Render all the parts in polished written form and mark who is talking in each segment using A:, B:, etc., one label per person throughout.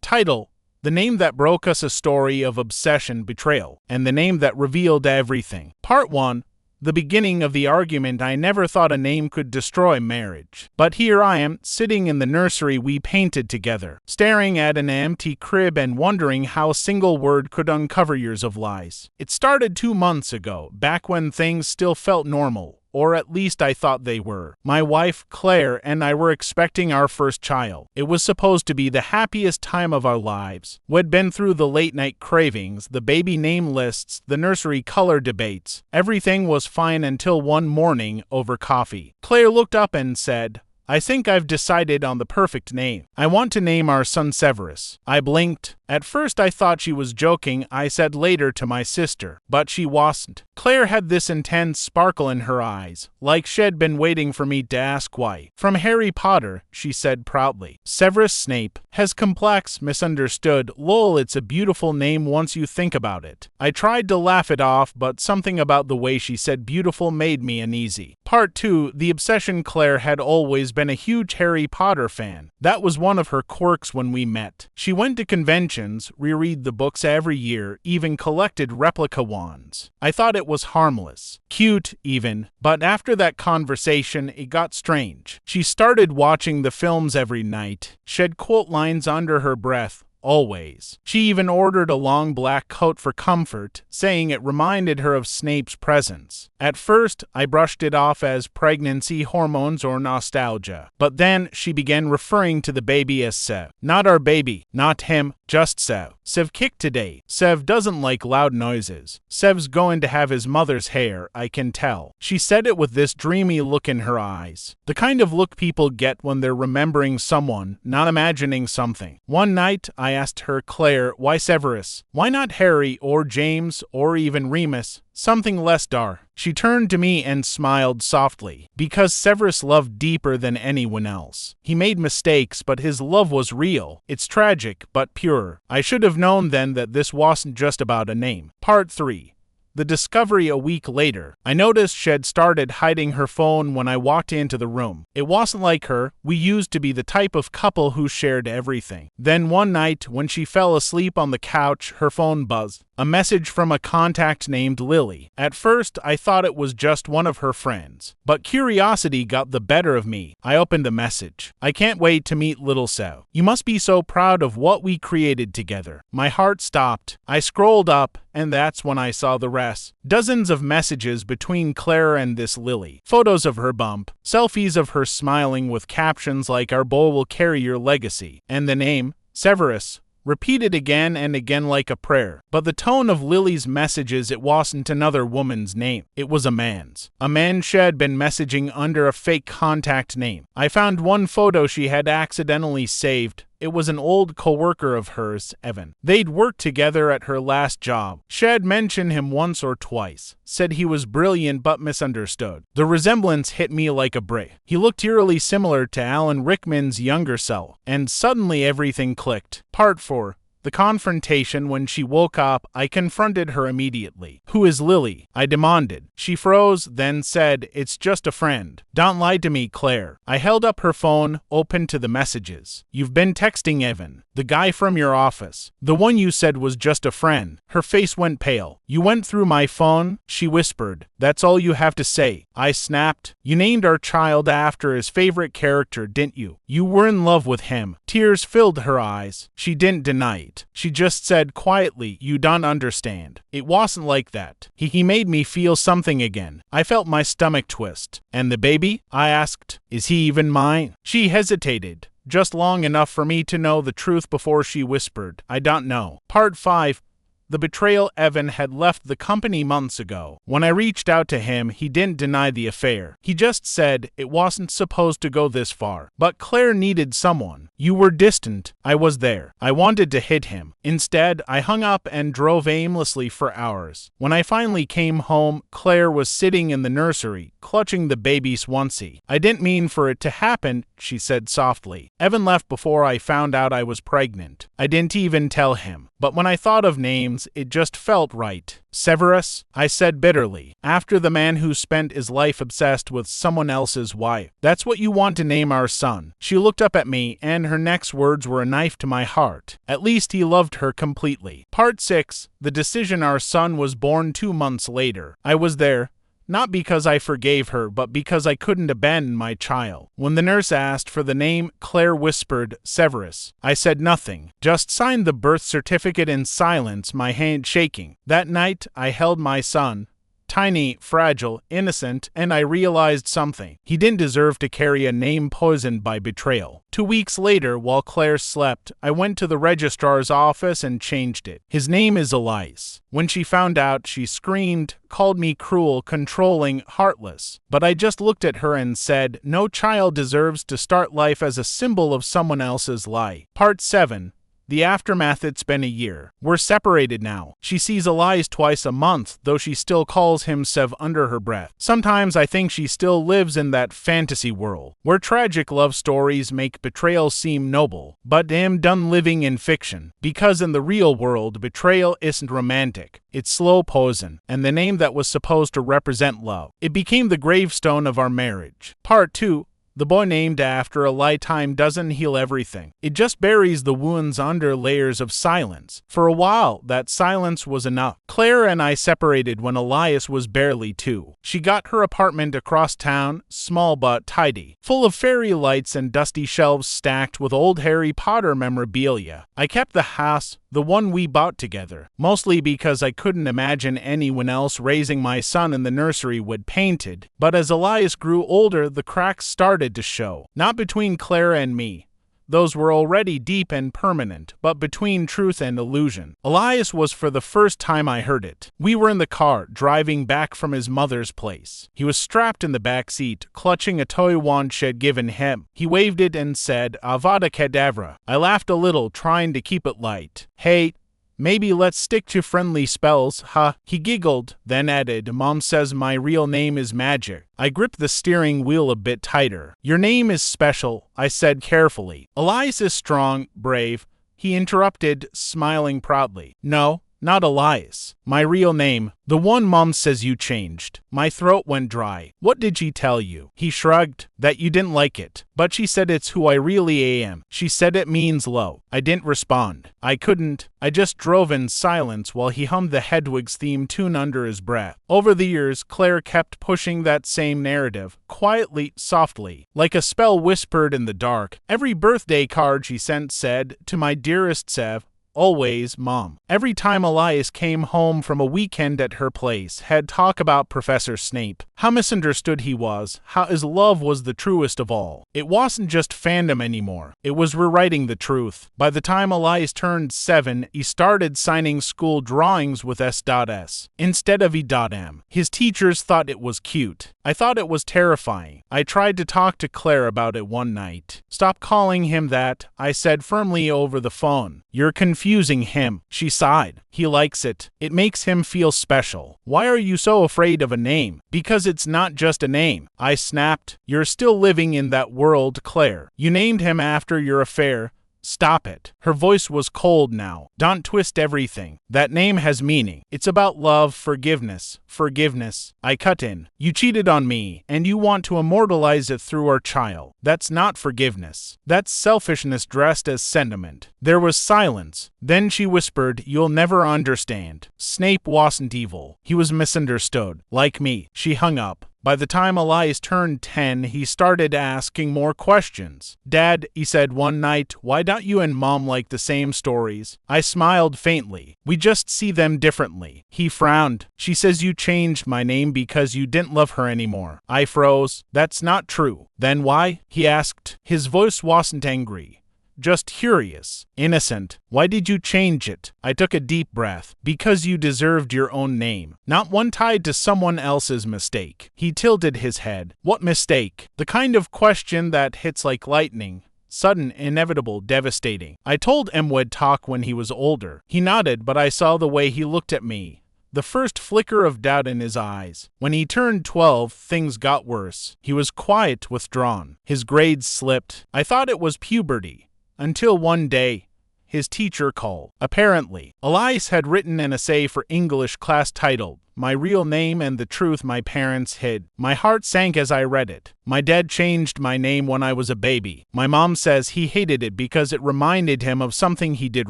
A: Title: The Name That Broke Us, a Story of Obsession, Betrayal, and the Name That Revealed Everything. Part 1. The beginning of the argument. I never thought a name could destroy marriage. But here I am, sitting in the nursery we painted together, staring at an empty crib and wondering how a single word could uncover years of lies. It started 2 months ago, back when things still felt normal. Or at least I thought they were. My wife, Claire, and I were expecting our first child. It was supposed to be the happiest time of our lives. We'd been through the late-night cravings, the baby name lists, the nursery color debates. Everything was fine until one morning, over coffee. Claire looked up and said, "I think I've decided on the perfect name. I want to name our son Severus." I blinked. At first I thought she was joking. I said later to my sister, but she wasn't. Claire had this intense sparkle in her eyes, like she'd been waiting for me to ask why. "From Harry Potter," she said proudly. "Severus Snape. Has complex, misunderstood. Lol, it's a beautiful name once you think about it." I tried to laugh it off, but something about the way she said beautiful made me uneasy. Part 2. The obsession. Claire had always been a huge Harry Potter fan. That was one of her quirks when we met. She went to conventions, reread the books every year, even collected replica wands. I thought it was harmless, cute even, but after that conversation it got strange. She started watching the films every night. She'd quote lines under her breath. Always. She even ordered a long black coat for comfort, saying it reminded her of Snape's presence. At first, I brushed it off as pregnancy hormones or nostalgia, but then she began referring to the baby as Sev. Not our baby, not him, just Sev. Sev kicked today. Sev doesn't like loud noises. Sev's going to have his mother's hair, I can tell. She said it with this dreamy look in her eyes. The kind of look people get when they're remembering someone, not imagining something. One night, I asked her, "Claire, why Severus? Why not Harry or James or even Remus? Something less dark." She turned to me and smiled softly. "Because Severus loved deeper than anyone else. He made mistakes, but his love was real. It's tragic, but pure." I should have known then that this wasn't just about a name. Part 3. The discovery. A week later, I noticed she'd started hiding her phone when I walked into the room. It wasn't like her. We used to be the type of couple who shared everything. Then one night, when she fell asleep on the couch, her phone buzzed. A message from a contact named Lily. At first, I thought it was just one of her friends, but curiosity got the better of me. I opened the message. "I can't wait to meet little Sev. You must be so proud of what we created together." My heart stopped. I scrolled up, and that's when I saw the rest. Dozens of messages between Claire and this Lily. Photos of her bump. Selfies of her smiling with captions like "Our boy will carry your legacy." And the name, Severus, repeated again and again like a prayer. But the tone of Lily's messages, it wasn't another woman's name. It was a man's. A man she'd been messaging under a fake contact name. I found one photo she had accidentally saved. It was an old co-worker of hers, Evan. They'd worked together at her last job. She'd mentioned him once or twice, said he was brilliant but misunderstood. The resemblance hit me like a brick. He looked eerily similar to Alan Rickman's younger self, and suddenly everything clicked. Part 4. The confrontation. When she woke up, I confronted her immediately. "Who is Lily?" I demanded. She froze, then said, "It's just a friend." "Don't lie to me, Claire." I held up her phone, open to the messages. "You've been texting Evan, the guy from your office. The one you said was just a friend." Her face went pale. "You went through my phone?" she whispered. "That's all you have to say." I snapped. "You named our child after his favorite character, didn't you? You were in love with him." Tears filled her eyes. She didn't deny it. She just said quietly, "You don't understand. It wasn't like that. He made me feel something again." I felt my stomach twist. "And the baby?" I asked. "Is he even mine?" She hesitated, just long enough for me to know the truth before she whispered, "I don't know." Part 5. The betrayal. Evan had left the company months ago. When I reached out to him, he didn't deny the affair. He just said it wasn't supposed to go this far. But Claire needed someone. "You were distant." I was there. I wanted to hit him. Instead, I hung up and drove aimlessly for hours. When I finally came home, Claire was sitting in the nursery, clutching the baby Swansea. "I didn't mean for it to happen," she said softly. "Evan left before I found out I was pregnant. I didn't even tell him. But when I thought of names, emotions, it just felt right. Severus, I said bitterly, after the man who spent his life obsessed with someone else's wife. That's what you want to name our son. She looked up at me, and her next words were a knife to my heart. At least he loved her completely. Part 6. The decision. Our son was born 2 months later. I was there. Not because I forgave her, but because I couldn't abandon my child. When the nurse asked for the name, Claire whispered, Severus. I said nothing, just signed the birth certificate in silence, my hand shaking. That night, I held my son. Tiny, fragile, innocent, and I realized something. He didn't deserve to carry a name poisoned by betrayal. 2 weeks later, while Claire slept, I went to the registrar's office and changed it. His name is Elias. When she found out, she screamed, called me cruel, controlling, heartless. But I just looked at her and said, no child deserves to start life as a symbol of someone else's lie. Part 7. The aftermath. It's been a year. We're separated now. She sees Elias twice a month, though she still calls him Sev under her breath. Sometimes I think she still lives in that fantasy world, where tragic love stories make betrayal seem noble, but I'm done living in fiction. Because in the real world, betrayal isn't romantic. It's slow poison, and the name that was supposed to represent love. It became the gravestone of our marriage. Part 2. The boy named after a lifetime doesn't heal everything. It just buries the wounds under layers of silence. For a while, that silence was enough. Claire and I separated when Elias was barely 2. She got her apartment across town, small but tidy, full of fairy lights and dusty shelves stacked with old Harry Potter memorabilia. I kept the house, the one we bought together, mostly because I couldn't imagine anyone else raising my son in the nursery would paint it. But as Elias grew older, the cracks started to show. Not between Claire and me. Those were already deep and permanent, but between truth and illusion. Elias was for the first time I heard it. We were in the car, driving back from his mother's place. He was strapped in the back seat, clutching a toy wand she'd given him. He waved it and said, Avada Kedavra. I laughed a little, trying to keep it light. Hey, maybe let's stick to friendly spells, huh? He giggled, then added, Mom says my real name is Magic. I gripped the steering wheel a bit tighter. Your name is special, I said carefully. Elias is strong, brave. He interrupted, smiling proudly. No, not Elias. My real name. The one Mom says you changed. My throat went dry. What did she tell you? He shrugged. That you didn't like it. But she said it's who I really am. She said it means love. I didn't respond. I couldn't. I just drove in silence while he hummed the Hedwig's theme tune under his breath. Over the years, Claire kept pushing that same narrative, quietly, softly, like a spell whispered in the dark. Every birthday card she sent said, to my dearest Sev, always, Mom. Every time Elias came home from a weekend at her place, had talk about Professor Snape, how misunderstood he was, how his love was the truest of all. It wasn't just fandom anymore. It was rewriting the truth. By the time Elias turned 7, he started signing school drawings with S.S. instead of E.M. His teachers thought it was cute. I thought it was terrifying. I tried to talk to Claire about it one night. Stop calling him that, I said firmly over the phone. You're confusing him. She sighed. He likes it. It makes him feel special. Why are you so afraid of a name? Because it's not just a name. I snapped. You're still living in that world, Claire. You named him after your affair. Stop it. Her voice was cold now. Don't twist everything. That name has meaning. It's about love, forgiveness. Forgiveness. I cut in. You cheated on me, and you want to immortalize it through our child. That's not forgiveness. That's selfishness dressed as sentiment. There was silence. Then she whispered, you'll never understand. Snape wasn't evil. He was misunderstood. Like me. She hung up. By the time Elias turned 10, he started asking more questions. Dad, he said one night, why don't you and Mom like the same stories? I smiled faintly. We just see them differently. He frowned. She says you changed my name because you didn't love her anymore. I froze. That's not true. Then why? He asked. His voice wasn't angry. Just curious, innocent. Why did you change it? I took a deep breath. Because you deserved your own name, not one tied to someone else's mistake. He tilted his head. What mistake? The kind of question that hits like lightning. Sudden, inevitable, devastating. I told him we'd talk when he was older. He nodded, but I saw the way he looked at me. The first flicker of doubt in his eyes. When he turned 12, things got worse. He was quiet, withdrawn. His grades slipped. I thought it was puberty. Until one day, his teacher called. Apparently, Elias had written an essay for English class titled, "My Real Name and the Truth My Parents Hid." My heart sank as I read it. My dad changed my name when I was a baby. My mom says he hated it because it reminded him of something he did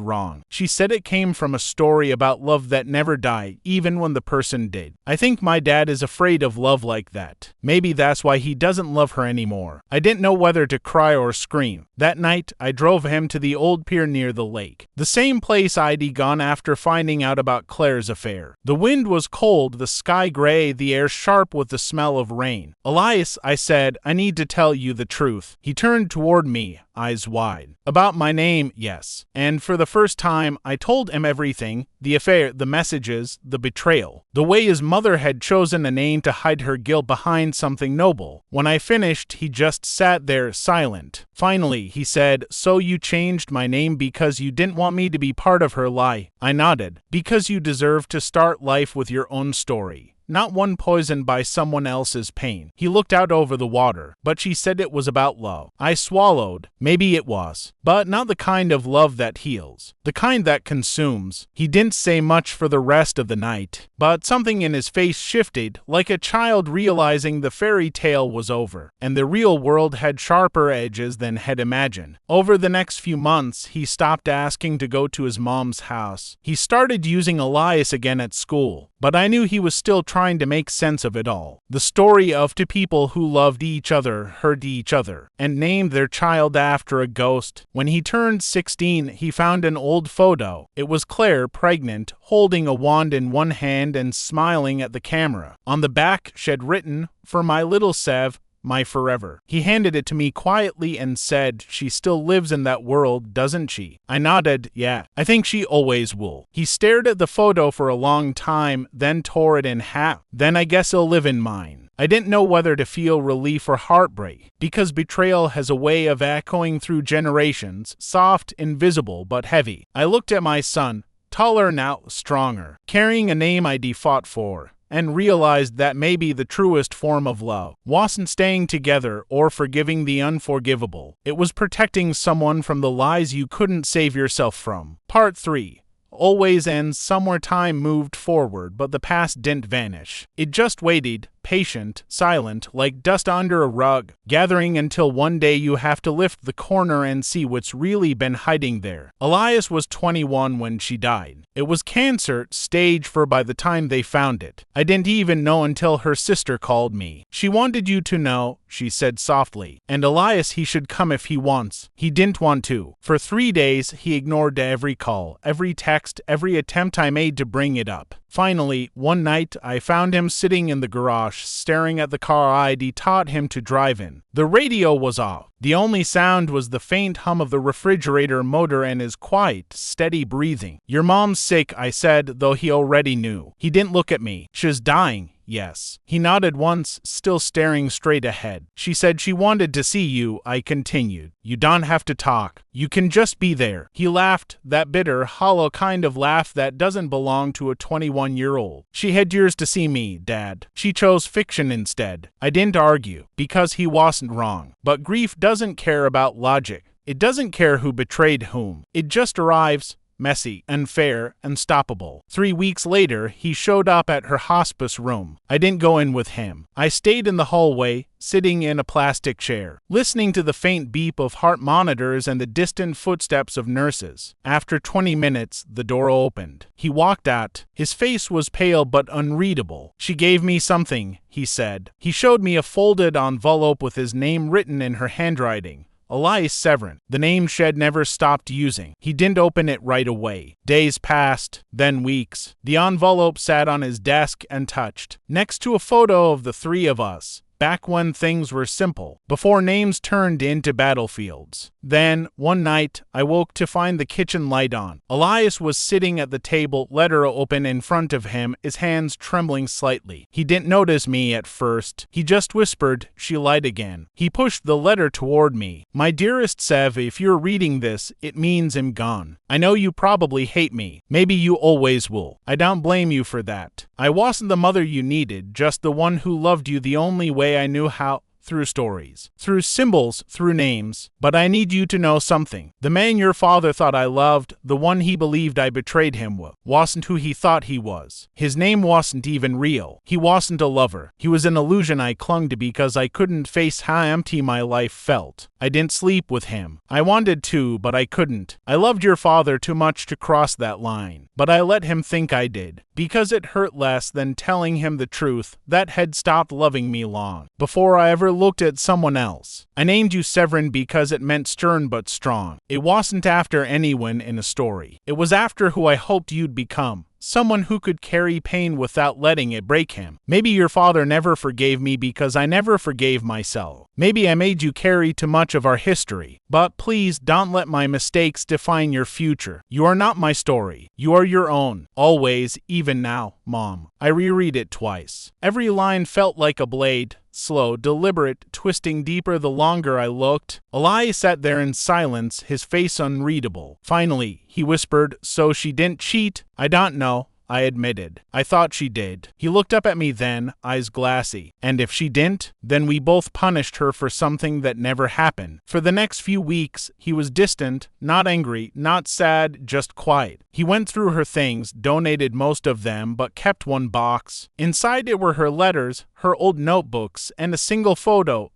A: wrong. She said it came from a story about love that never died, even when the person did. I think my dad is afraid of love like that. Maybe that's why he doesn't love her anymore. I didn't know whether to cry or scream. That night, I drove him to the old pier near the lake, the same place I'd gone after finding out about Claire's affair. The wind was cold, the sky gray, the air sharp with the smell of rain. "Elias," I said, "I need to tell you the truth." He turned toward me, eyes wide. "About my name, yes." And for the first time, I told him everything: the affair, the messages, the betrayal, the way his mother had chosen a name to hide her guilt behind something noble. When I finished, he just sat there, silent. Finally, he said, "So you changed my name because you didn't want me to be part of her lie?" I nodded. "Because you deserve to start life with your own story, not one poisoned by someone else's pain." He looked out over the water. "But she said it was about love." I swallowed. Maybe it was, but not the kind of love that heals, the kind that consumes. He didn't say much for the rest of the night, but something in his face shifted, like a child realizing the fairy tale was over, and the real world had sharper edges than had imagined. Over the next few months, he stopped asking to go to his mom's house. He started using Elias again at school, but I knew he was still trying to make sense of it all. The story of two people who loved each other, hurt each other, and named their child after a ghost. When he turned 16, he found an old photo. It was Claire, pregnant, holding a wand in one hand and smiling at the camera. On the back, she'd written, "For my little Sev, my forever." He handed it to me quietly and said, "She still lives in that world, doesn't she?" I nodded, "Yeah, I think she always will." He stared at the photo for a long time, then tore it in half. "Then I guess he'll live in mine." I didn't know whether to feel relief or heartbreak, because betrayal has a way of echoing through generations, soft, invisible, but heavy. I looked at my son, taller now, stronger, carrying a name I'd fought for, and realized that maybe the truest form of love wasn't staying together or forgiving the unforgivable. It was protecting someone from the lies you couldn't save yourself from. Part 3. Always ends somewhere. Time moved forward, but the past didn't vanish. It just waited, patient, silent, like dust under a rug, gathering until one day you have to lift the corner and see what's really been hiding there. Elias was 21 when she died. It was cancer, stage 4 by the time they found it. I didn't even know until her sister called me. "She wanted you to know," she said softly, "and Elias, he should come if he wants." He didn't want to. For 3 days, he ignored every call, every text, every attempt I made to bring it up. Finally, one night, I found him sitting in the garage, staring at the car I'd taught him to drive in. The radio was off. The only sound was the faint hum of the refrigerator motor and his quiet, steady breathing. "Your mom's sick," I said, though he already knew. He didn't look at me. "She's dying." "Yes." He nodded once, still staring straight ahead. "She said she wanted to see you," I continued. "You don't have to talk. You can just be there." He laughed, that bitter, hollow kind of laugh that doesn't belong to a 21-year-old. "She had years to see me, Dad. She chose fiction instead." I didn't argue, because he wasn't wrong. But grief doesn't care about logic. It doesn't care who betrayed whom. It just arrives, messy, unfair, unstoppable. 3 weeks later, he showed up at her hospice room. I didn't go in with him. I stayed in the hallway, sitting in a plastic chair, listening to the faint beep of heart monitors and the distant footsteps of nurses. After 20 minutes, the door opened. He walked out. His face was pale but unreadable. "She gave me something," he said. He showed me a folded envelope with his name written in her handwriting. Elias Severin, the name she'd never stopped using. He didn't open it right away. Days passed, then weeks. The envelope sat on his desk untouched, next to a photo of the 3 of us, back when things were simple, before names turned into battlefields. Then, one night, I woke to find the kitchen light on. Elias was sitting at the table, letter open in front of him, his hands trembling slightly. He didn't notice me at first. He just whispered, "She lied again." He pushed the letter toward me. "My dearest Sev, if you're reading this, it means I'm gone. I know you probably hate me. Maybe you always will. I don't blame you for that. I wasn't the mother you needed, just the one who loved you the only way I knew how. through stories, through symbols, through names. But I need you to know something. The man your father thought I loved, the one he believed I betrayed him with, wasn't who he thought he was. His name wasn't even real. He wasn't a lover. He was an illusion I clung to because I couldn't face how empty my life felt. I didn't sleep with him. I wanted to, but I couldn't. I loved your father too much to cross that line. But I let him think I did, because it hurt less than telling him the truth that had stopped loving me long before I ever looked at someone else. I named you Severin because it meant stern but strong. It wasn't after anyone in a story. It was after who I hoped you'd become. Someone who could carry pain without letting it break him. Maybe your father never forgave me because I never forgave myself. Maybe I made you carry too much of our history. But please don't let my mistakes define your future. You are not my story. You are your own. Always, even now, Mom. I reread it twice. Every line felt like a blade. Slow, deliberate, twisting deeper the longer I looked. Elias sat there in silence, his face unreadable. Finally, he whispered, "So she didn't cheat?" "I don't know," I admitted. "I thought she did." He looked up at me then, eyes glassy. "And if she didn't, then we both punished her for something that never happened." For the next few weeks, he was distant, not angry, not sad, just quiet. He went through her things, donated most of them, but kept one box. Inside it were her letters, her old notebooks, and a single photo.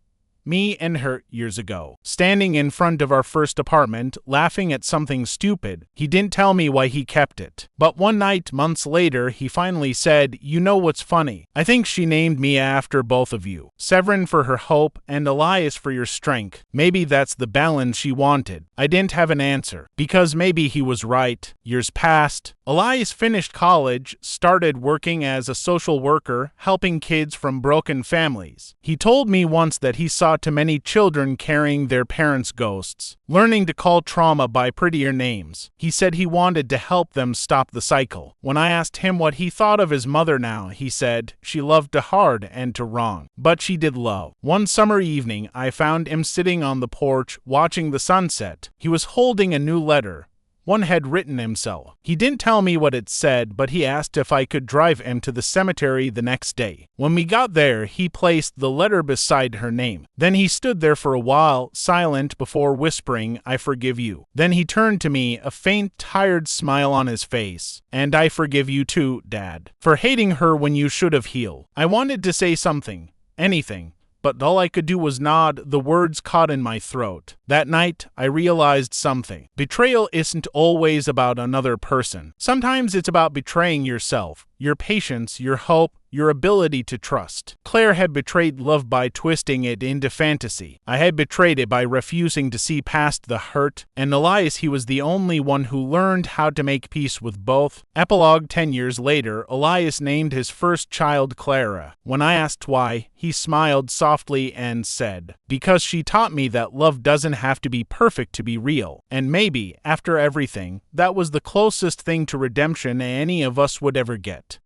A: Me and her years ago, standing in front of our first apartment, laughing at something stupid. He didn't tell me why he kept it. But one night, months later, he finally said, "You know what's funny? I think she named me after both of you. Severin for her hope, and Elias for your strength. Maybe that's the balance she wanted." I didn't have an answer, because maybe he was right. Years passed. Elias finished college, started working as a social worker, helping kids from broken families. He told me once that he saw too many children carrying their parents' ghosts, learning to call trauma by prettier names. He said he wanted to help them stop the cycle. When I asked him what he thought of his mother now, he said, "She loved to hard and to wrong, but she did love." One summer evening, I found him sitting on the porch, watching the sunset. He was holding a new letter. One had written himself. He didn't tell me what it said, but he asked if I could drive him to the cemetery the next day. When we got there, he placed the letter beside her name. Then he stood there for a while, silent, before whispering, "I forgive you." Then he turned to me, a faint, tired smile on his face. "And I forgive you too, Dad, for hating her when you should have healed." I wanted to say something, anything, but all I could do was nod, the words caught in my throat. That night, I realized something. Betrayal isn't always about another person. Sometimes it's about betraying yourself, your patience, your hope, your ability to trust. Claire had betrayed love by twisting it into fantasy. I had betrayed it by refusing to see past the hurt. And Elias, he was the only one who learned how to make peace with both. Epilogue: 10 years later, Elias named his first child Clara. When I asked why, he smiled softly and said, "Because she taught me that love doesn't have to be perfect to be real." And maybe, after everything, that was the closest thing to redemption any of us would ever get.